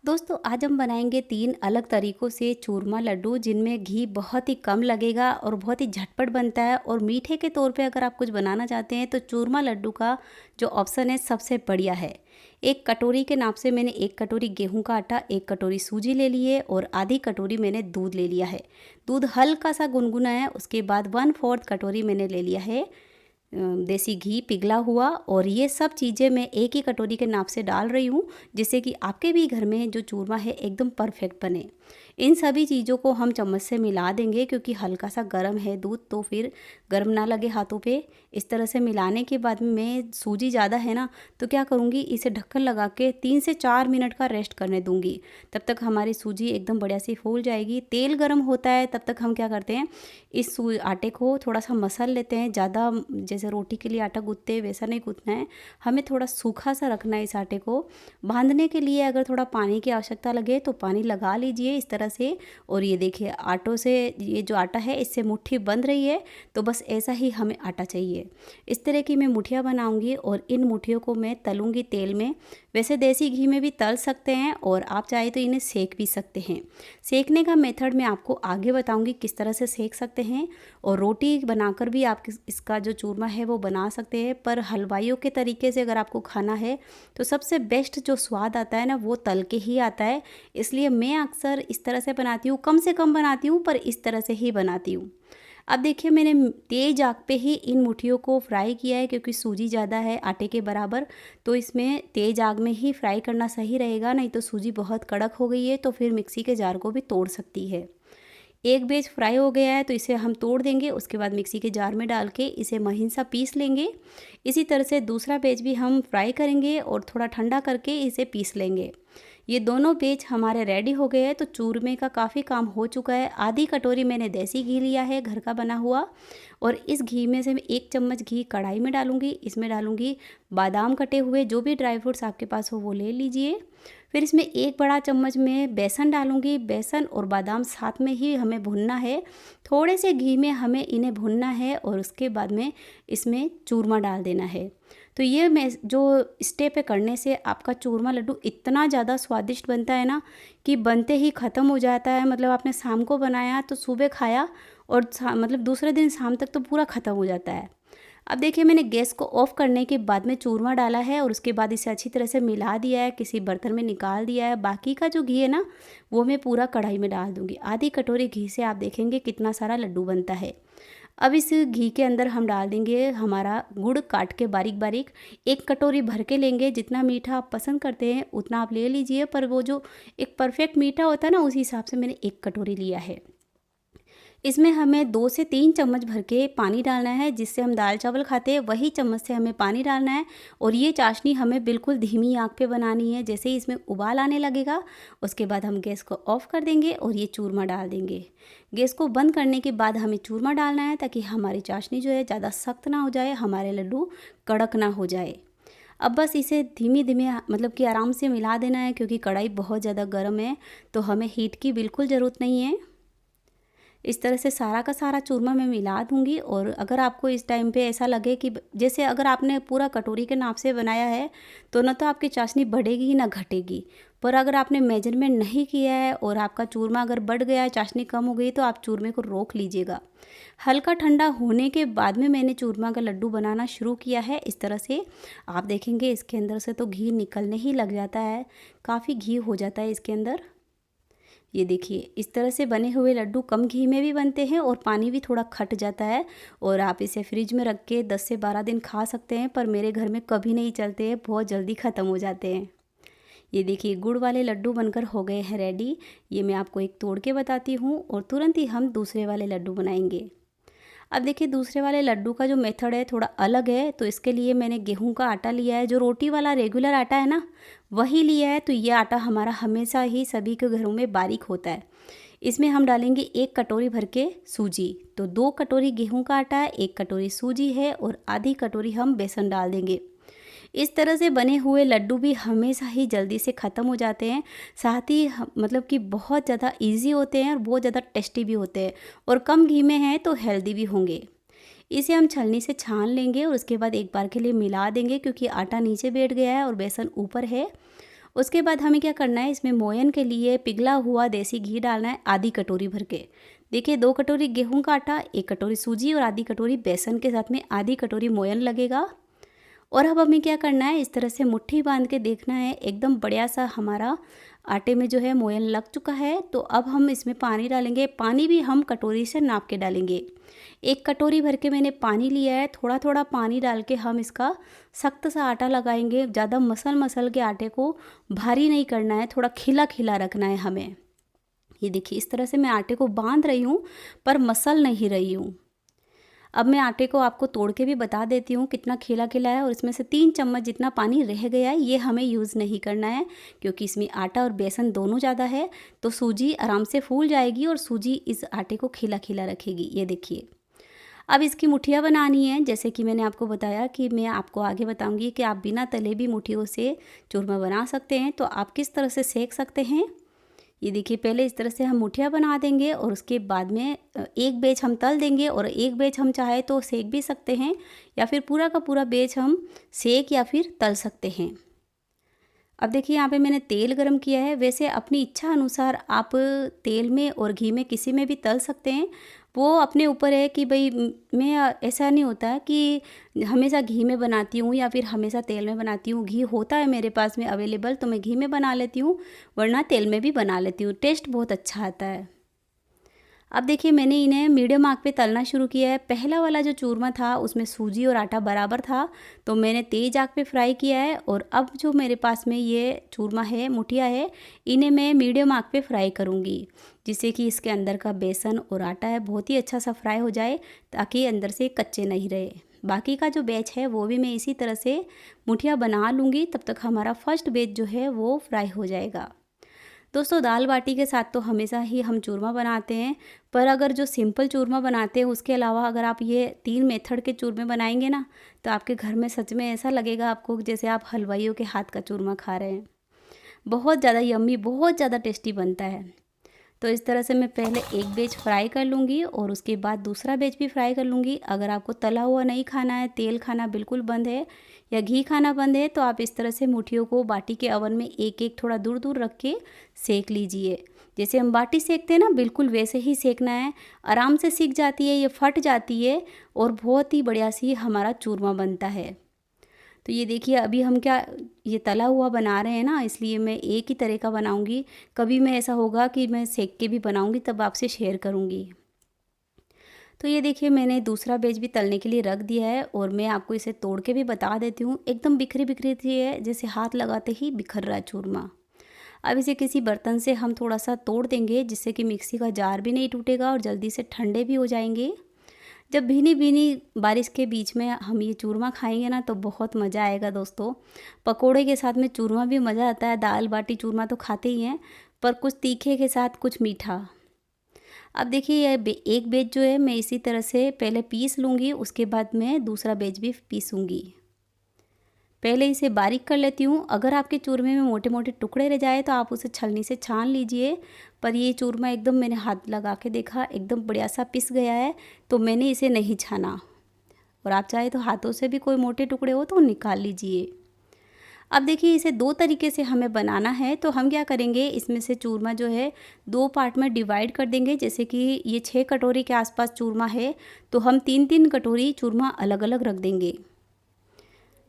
दोस्तों आज हम बनाएंगे 3 अलग तरीक़ों से चूरमा लड्डू जिनमें घी बहुत ही कम लगेगा और बहुत ही झटपट बनता है। और मीठे के तौर पे अगर आप कुछ बनाना चाहते हैं तो चूरमा लड्डू का जो ऑप्शन है सबसे बढ़िया है। एक कटोरी के नाप से मैंने 1 कटोरी गेहूं का आटा, 1 कटोरी सूजी ले ली है और आधी कटोरी मैंने दूध ले लिया है। दूध हल्का सा गुनगुना है। उसके बाद 1/4 कटोरी मैंने ले लिया है देसी घी पिघला हुआ। और ये सब चीज़ें मैं एक ही कटोरी के नाप से डाल रही हूँ जिससे कि आपके भी घर में जो चूरमा है एकदम परफेक्ट बने। इन सभी चीज़ों को हम चम्मच से मिला देंगे क्योंकि हल्का सा गर्म है दूध, तो फिर गर्म ना लगे हाथों पे। इस तरह से मिलाने के बाद में सूजी ज़्यादा है ना, तो क्या करूँगी, इसे ढक्कन लगा के 3 से 4 मिनट का रेस्ट करने दूँगी। तब तक हमारी सूजी एकदम बढ़िया सी फूल जाएगी। तेल गर्म होता है तब तक हम क्या करते हैं, इस आटे को थोड़ा सा मसल लेते हैं। ज़्यादा जैसे रोटी के लिए आटा गूँथते हैं वैसा नहीं गूँथना है, हमें थोड़ा सूखा सा रखना है। इस आटे को बांधने के लिए अगर थोड़ा पानी की आवश्यकता लगे तो पानी लगा लीजिए इस तरह से। और ये देखिए आटों से ये जो आटा है इससे मुट्ठी बंध रही है, तो बस ऐसा ही हमें आटा चाहिए। इस तरह की मैं मुठियाँ बनाऊंगी और इन मुठियों को मैं तलूंगी तेल में। वैसे देसी घी में भी तल सकते हैं और आप चाहे तो इन्हें सेक भी सकते हैं। सेकने का मेथड मैं आपको आगे बताऊंगी किस तरह से सेक सकते हैं। और रोटी बनाकर भी आप इसका जो चूरमा है वो बना सकते हैं। पर हलवाइयों के तरीके से अगर आपको खाना है तो सबसे बेस्ट जो स्वाद आता है ना वो तल के ही आता है। इसलिए मैं अक्सर इस तरह से बनाती हूँ, कम से कम बनाती हूँ पर इस तरह से ही बनाती हूँ। अब देखिए मैंने तेज़ आग पे ही इन मुठियों को फ्राई किया है क्योंकि सूजी ज़्यादा है आटे के बराबर, तो इसमें तेज़ आग में ही फ्राई करना सही रहेगा। नहीं तो सूजी बहुत कड़क हो गई है तो फिर मिक्सी के जार को भी तोड़ सकती है। एक बैच फ्राई हो गया है तो इसे हम तोड़ देंगे। उसके बाद मिक्सी के जार में डाल के इसे महीन सा पीस लेंगे। इसी तरह से दूसरा बैच भी हम फ्राई करेंगे और थोड़ा ठंडा करके इसे पीस लेंगे। ये दोनों बैच हमारे रेडी हो गए हैं तो चूरमे का काफ़ी काम हो चुका है। आधी कटोरी मैंने देसी घी लिया है घर का बना हुआ, और इस घी में से मैं 1 चम्मच घी कढ़ाई में डालूंगी। इसमें डालूंगी बादाम कटे हुए, जो भी ड्राई फ्रूट्स आपके पास हो वो ले लीजिए। फिर इसमें 1 बड़ा चम्मच में बेसन डालूंगी। बेसन और बादाम साथ में ही हमें भुनना है, थोड़े से घी में हमें इन्हें भुनना है और उसके बाद में इसमें चूरमा डाल देना है। तो ये मैं जो स्टेप है करने से आपका चूरमा लड्डू इतना ज़्यादा स्वादिष्ट बनता है ना कि बनते ही ख़त्म हो जाता है। मतलब आपने शाम को बनाया तो सुबह खाया और मतलब दूसरे दिन शाम तक तो पूरा ख़त्म हो जाता है। अब देखिए मैंने गैस को ऑफ करने के बाद में चूरमा डाला है और उसके बाद इसे अच्छी तरह से मिला दिया है, किसी बर्तन में निकाल दिया है। बाकी का जो घी है ना वो मैं पूरा कढ़ाई में डाल दूँगी। आधी कटोरी घी से आप देखेंगे कितना सारा लड्डू बनता है। अब इस घी के अंदर हम डाल देंगे हमारा गुड़ काट के बारीक बारीक। 1 कटोरी भर के लेंगे, जितना मीठा आप पसंद करते हैं उतना आप ले लीजिए। पर वो जो एक परफेक्ट मीठा होता है ना, उस हिसाब से मैंने 1 कटोरी लिया है। इसमें हमें 2 से 3 चम्मच भर के पानी डालना है। जिससे हम दाल चावल खाते हैं वही चम्मच से हमें पानी डालना है। और ये चाशनी हमें बिल्कुल धीमी आंच पे बनानी है। जैसे ही इसमें उबाल आने लगेगा उसके बाद हम गैस को ऑफ कर देंगे और ये चूरमा डाल देंगे। गैस को बंद करने के बाद हमें चूरमा डालना है ताकि हमारी चाशनी जो है ज़्यादा सख्त ना हो जाए, हमारे लड्डू कड़क ना हो जाए। अब बस इसे धीमे धीमे मतलब कि आराम से मिला देना है क्योंकि कढ़ाई बहुत ज़्यादा गर्म है, तो हमें हीट की बिल्कुल ज़रूरत नहीं है। इस तरह से सारा का सारा चूरमा मैं मिला दूंगी। और अगर आपको इस टाइम पे ऐसा लगे कि जैसे अगर आपने पूरा कटोरी के नाप से बनाया है तो न तो आपकी चाशनी बढ़ेगी ना घटेगी। पर अगर आपने मेजरमेंट नहीं किया है और आपका चूरमा अगर बढ़ गया है, चाशनी कम हो गई, तो आप चूरमे को रोक लीजिएगा। हल्का ठंडा होने के बाद में मैंने चूरमा का लड्डू बनाना शुरू किया है। इस तरह से आप देखेंगे इसके अंदर से तो घी निकलने ही लग जाता है, काफ़ी घी हो जाता है इसके अंदर। ये देखिए इस तरह से बने हुए लड्डू कम घी में भी बनते हैं और पानी भी थोड़ा खट जाता है। और आप इसे फ्रिज में रख के 10 से 12 दिन खा सकते हैं, पर मेरे घर में कभी नहीं चलते हैं, बहुत जल्दी ख़त्म हो जाते हैं। ये देखिए गुड़ वाले लड्डू बनकर हो गए हैं रेडी। ये मैं आपको एक तोड़ के बताती हूँ और तुरंत ही हम दूसरे वाले लड्डू बनाएंगे। अब देखिए दूसरे वाले लड्डू का जो मेथड है थोड़ा अलग है। तो इसके लिए मैंने गेहूं का आटा लिया है, जो रोटी वाला रेगुलर आटा है ना वही लिया है। तो ये आटा हमारा हमेशा ही सभी के घरों में बारीक होता है। इसमें हम डालेंगे 1 कटोरी भर के सूजी। तो 2 कटोरी गेहूं का आटा है, 1 कटोरी सूजी है और आधी कटोरी हम बेसन डाल देंगे। इस तरह से बने हुए लड्डू भी हमेशा ही जल्दी से ख़त्म हो जाते हैं। साथ ही मतलब कि बहुत ज़्यादा इजी होते हैं और बहुत ज़्यादा टेस्टी भी होते हैं, और कम घी में हैं तो हेल्दी भी होंगे। इसे हम छलनी से छान लेंगे और उसके बाद एक बार के लिए मिला देंगे क्योंकि आटा नीचे बैठ गया है और बेसन ऊपर है। उसके बाद हमें क्या करना है, इसमें मोयन के लिए पिघला हुआ देसी घी डालना है आधी कटोरी भर के। देखिए 2 कटोरी गेहूं का आटा, 1 कटोरी सूजी और आधी कटोरी बेसन के साथ में आधी कटोरी मोयन लगेगा। और अब हमें क्या करना है, इस तरह से मुट्ठी बांध के देखना है एकदम बढ़िया सा हमारा आटे में जो है मोयन लग चुका है। तो अब हम इसमें पानी डालेंगे। पानी भी हम कटोरी से नाप के डालेंगे। 1 कटोरी भर के मैंने पानी लिया है। थोड़ा थोड़ा पानी डाल के हम इसका सख्त सा आटा लगाएंगे। ज़्यादा मसल के आटे को भारी नहीं करना है, थोड़ा खिला खिला रखना है हमें। ये देखिए इस तरह से मैं आटे को बांध रही हूँ पर मसल नहीं रही हूँ। अब मैं आटे को आपको तोड़ के भी बता देती हूँ कितना खिला खिला है। और इसमें से 3 चम्मच जितना पानी रह गया है ये हमें यूज़ नहीं करना है, क्योंकि इसमें आटा और बेसन दोनों ज़्यादा है तो सूजी आराम से फूल जाएगी और सूजी इस आटे को खिला खिला रखेगी। ये देखिए अब इसकी मुठियाँ बनानी है। जैसे कि मैंने आपको बताया कि मैं आपको आगे बताऊँगी कि आप बिना तले भी मुठियों से चूरमा बना सकते हैं। तो आप किस तरह से सेक सकते हैं, ये देखिए पहले इस तरह से हम मुठियाँ बना देंगे और उसके बाद में एक बैच हम तल देंगे और एक बैच हम चाहे तो सेक भी सकते हैं, या फिर पूरा का पूरा बैच हम सेक या फिर तल सकते हैं। अब देखिए यहाँ पे मैंने तेल गरम किया है। वैसे अपनी इच्छा अनुसार आप तेल में और घी में किसी में भी तल सकते हैं, वो अपने ऊपर है कि भाई मैं ऐसा नहीं होता है कि हमेशा घी में बनाती हूँ या फिर हमेशा तेल में बनाती हूँ। घी होता है मेरे पास में अवेलेबल तो मैं घी में बना लेती हूँ, वरना तेल में भी बना लेती हूँ। टेस्ट बहुत अच्छा आता है। अब देखिए मैंने इन्हें मीडियम आग पे तलना शुरू किया है। पहला वाला जो चूरमा था उसमें सूजी और आटा बराबर था तो मैंने तेज़ आग पे फ्राई किया है। और अब जो मेरे पास में ये चूरमा है, मुठिया है, इन्हें मैं मीडियम आग पे फ्राई करूँगी, जिससे कि इसके अंदर का बेसन और आटा है बहुत ही अच्छा सा फ्राई हो जाए, ताकि अंदर से कच्चे नहीं रहे। बाकी का जो बैच है वो भी मैं इसी तरह से मुठिया बना लूँगी, तब तक हमारा फर्स्ट बैच जो है वो फ्राई हो जाएगा। दोस्तों दाल बाटी के साथ तो हमेशा ही हम चूरमा बनाते हैं, पर अगर जो सिंपल चूरमा बनाते हैं उसके अलावा अगर आप ये 3 मेथड के चूरमे बनाएंगे ना, तो आपके घर में सच में ऐसा लगेगा आपको जैसे आप हलवाइयों के हाथ का चूरमा खा रहे हैं। बहुत ज़्यादा यम्मी, बहुत ज़्यादा टेस्टी बनता है। तो इस तरह से मैं पहले एक बैच फ्राई कर लूँगी और उसके बाद दूसरा बैच भी फ्राई कर लूँगी। अगर आपको तला हुआ नहीं खाना है, तेल खाना बिल्कुल बंद है या घी खाना बंद है, तो आप इस तरह से मुठियों को बाटी के अवन में एक एक थोड़ा दूर दूर रख के सेक लीजिए। जैसे हम बाटी सेकते हैं ना, बिल्कुल वैसे ही सेकना है। आराम से सीख जाती है, ये फट जाती है और बहुत ही बढ़िया सी हमारा चूरमा बनता है। तो ये देखिए अभी हम क्या ये तला हुआ बना रहे हैं ना, इसलिए मैं एक ही तरह का बनाऊंगी। कभी मैं ऐसा होगा कि मैं सेक के भी बनाऊंगी तब आपसे शेयर करूंगी। तो ये देखिए मैंने दूसरा बैच भी तलने के लिए रख दिया है और मैं आपको इसे तोड़ के भी बता देती हूँ। एकदम बिखरी बिखरी सी है, जैसे हाथ लगाते ही बिखर रहा है चूरमा। अब इसे किसी बर्तन से हम थोड़ा सा तोड़ देंगे, जिससे कि मिक्सी का जार भी नहीं टूटेगा और जल्दी से ठंडे भी हो जाएंगे। जब भीनी भीनी बारिश के बीच में हम ये चूरमा खाएंगे ना, तो बहुत मज़ा आएगा दोस्तों। पकोड़े के साथ में चूरमा भी मज़ा आता है। दाल बाटी चूरमा तो खाते ही हैं, पर कुछ तीखे के साथ कुछ मीठा। अब देखिए ये एक बैच जो है मैं इसी तरह से पहले पीस लूँगी, उसके बाद मैं दूसरा बैच भी पीसूँगी। पहले इसे बारीक कर लेती हूँ। अगर आपके चूरमे में मोटे मोटे टुकड़े रह जाए तो आप उसे छलनी से छान लीजिए, पर ये चूरमा एकदम मैंने हाथ लगा के देखा एकदम बढ़िया सा पिस गया है, तो मैंने इसे नहीं छाना। और आप चाहे तो हाथों से भी कोई मोटे टुकड़े हो तो निकाल लीजिए। अब देखिए इसे 2 तरीके से हमें बनाना है। तो हम क्या करेंगे, इसमें से चूरमा जो है 2 पार्ट में डिवाइड कर देंगे। जैसे कि ये 6 कटोरी के आसपास चूरमा है, तो हम 3-3 कटोरी चूरमा अलग अलग रख देंगे।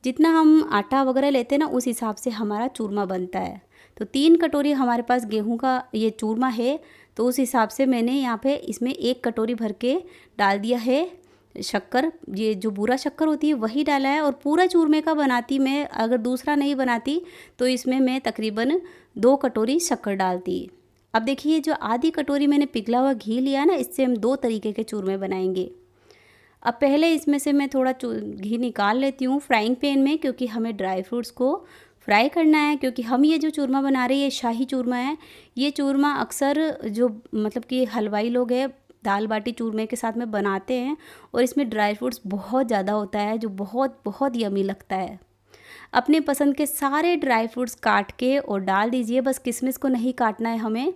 जितना हम आटा वगैरह लेते हैं ना, उस हिसाब से हमारा चूरमा बनता है। तो 3 कटोरी हमारे पास गेहूं का ये चूरमा है, तो उस हिसाब से मैंने यहाँ पे इसमें 1 कटोरी भर के डाल दिया है शक्कर। ये जो बूरा शक्कर होती है वही डाला है। और पूरा चूरमे का बनाती मैं, अगर दूसरा नहीं बनाती तो इसमें मैं तकरीबन 2 कटोरी शक्कर डालती। अब देखिए जो आधी कटोरी मैंने पिघला हुआ घी लिया ना, इससे हम 2 तरीके के चूरमे बनाएंगे। अब पहले इसमें से मैं थोड़ा घी निकाल लेती हूँ फ्राइंग पैन में, क्योंकि हमें ड्राई फ्रूट्स को फ्राई करना है। क्योंकि हम ये जो चूरमा बना रहे हैं ये शाही चूरमा है। ये चूरमा अक्सर जो मतलब कि हलवाई लोग हैं दाल बाटी चूरमे के साथ में बनाते हैं, और इसमें ड्राई फ्रूट्स बहुत ज़्यादा होता है जो बहुत बहुत यमी लगता है। अपने पसंद के सारे ड्राई फ्रूट्स काट के और डाल दीजिए, बस किशमिश को नहीं काटना है हमें।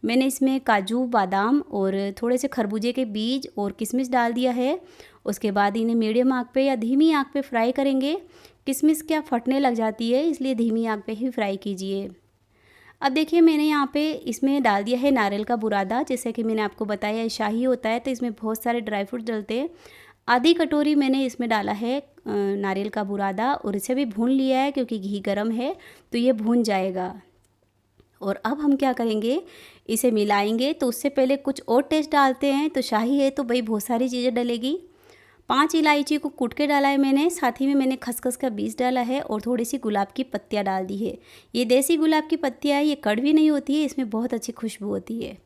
मैंने इसमें काजू, बादाम और थोड़े से खरबूजे के बीज और किशमिश डाल दिया है। उसके बाद इन्हें मीडियम आंच पे या धीमी आंच पे फ्राई करेंगे। किशमिश क्या फटने लग जाती है, इसलिए धीमी आंच पे ही फ्राई कीजिए। अब देखिए मैंने यहाँ पे इसमें डाल दिया है नारियल का बुरादा। जैसे कि मैंने आपको बताया शाही होता है तो इसमें बहुत सारे ड्राई फ्रूट डलते हैं। आधी कटोरी मैंने इसमें डाला है नारियल का बुरादा और इसे भी भून लिया है, क्योंकि घी गर्म है तो ये भून जाएगा। और अब हम क्या करेंगे, इसे मिलाएंगे। तो उससे पहले कुछ और टेस्ट डालते हैं। तो शाही है तो भाई बहुत सारी चीज़ें डलेगी। 5 इलायची को कूट के डाला है मैंने, साथ ही में मैंने खसखस का बीज डाला है और थोड़ी सी गुलाब की पत्तियाँ डाल दी है। ये देसी गुलाब की पत्तियाँ है, ये कड़वी नहीं होती है, इसमें बहुत अच्छी खुशबू होती है।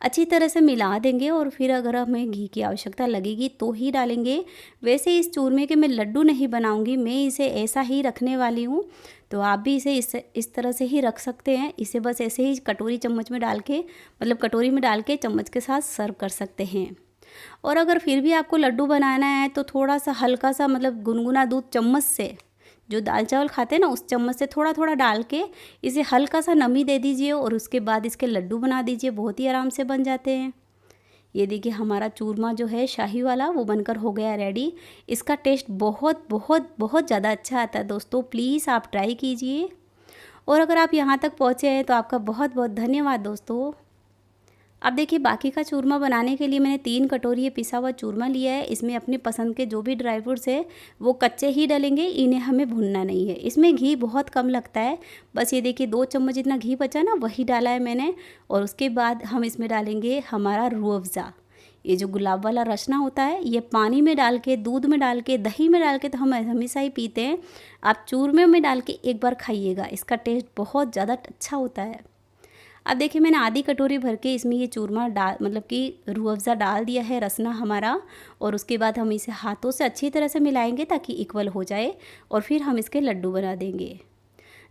अच्छी तरह से मिला देंगे और फिर अगर हमें घी की आवश्यकता लगेगी तो ही डालेंगे। वैसे इस चूरमे के मैं लड्डू नहीं बनाऊंगी, मैं इसे ऐसा ही रखने वाली हूँ। तो आप भी इसे इस तरह से ही रख सकते हैं। इसे बस ऐसे ही कटोरी चम्मच में डाल के, मतलब कटोरी में डाल के चम्मच के साथ सर्व कर सकते हैं। और अगर फिर भी आपको लड्डू बनाना है तो थोड़ा सा हल्का सा, मतलब गुनगुना दूध चम्मच से, जो दाल चावल खाते हैं ना उस चम्मच से थोड़ा थोड़ा डाल के इसे हल्का सा नमी दे दीजिए और उसके बाद इसके लड्डू बना दीजिए। बहुत ही आराम से बन जाते हैं। ये देखिए हमारा चूरमा जो है शाही वाला वो बनकर हो गया रेडी। इसका टेस्ट बहुत बहुत बहुत ज़्यादा अच्छा आता है दोस्तों, प्लीज़ आप ट्राई कीजिए। और अगर आप यहाँ तक पहुँचे हैं तो आपका बहुत बहुत धन्यवाद दोस्तों। अब देखिए बाकी का चूरमा बनाने के लिए मैंने 3 कटोरी ये पिसा हुआ चूरमा लिया है। इसमें अपने पसंद के जो भी ड्राई फ्रूट्स है वो कच्चे ही डलेंगे, इन्हें हमें भूनना नहीं है। इसमें घी बहुत कम लगता है, बस ये देखिए 2 चम्मच जितना घी बचा ना वही डाला है मैंने। और उसके बाद हम इसमें डालेंगे हमारा रूह अफ़ज़ा। ये जो गुलाब वाला रचना होता है, ये पानी में डाल के, दूध में डाल के, दही में डाल के तो हम हमेशा ही पीते हैं। आप चूरमे में डाल के एक बार खाइएगा, इसका टेस्ट बहुत ज़्यादा अच्छा होता है। अब देखिए मैंने आधी कटोरी भर के इसमें ये चूरमा डाल, मतलब कि रूह अफ़ज़ा डाल दिया है, रसना हमारा। और उसके बाद हम इसे हाथों से अच्छी तरह से मिलाएंगे ताकि इक्वल हो जाए और फिर हम इसके लड्डू बना देंगे।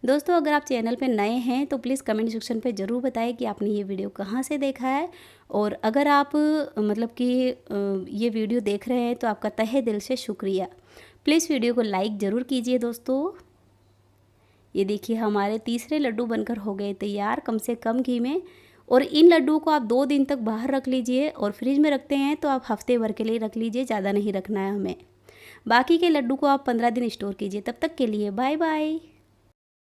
दोस्तों अगर आप चैनल पे नए हैं तो प्लीज़ कमेंट सेक्शन पे ज़रूर बताएं कि आपने ये वीडियो कहाँ से देखा है। और अगर आप मतलब कि ये वीडियो देख रहे हैं तो आपका तहे दिल से शुक्रिया। प्लीज़ वीडियो को लाइक ज़रूर कीजिए दोस्तों। ये देखिए हमारे तीसरे लड्डू बनकर हो गए तैयार, कम से कम घी में। और इन लड्डुओं को आप 2 दिन तक बाहर रख लीजिए, और फ्रिज में रखते हैं तो आप हफ्ते भर के लिए रख लीजिए, ज़्यादा नहीं रखना है हमें। बाकी के लड्डू को आप 15 दिन स्टोर कीजिए। तब तक के लिए बाय बाय।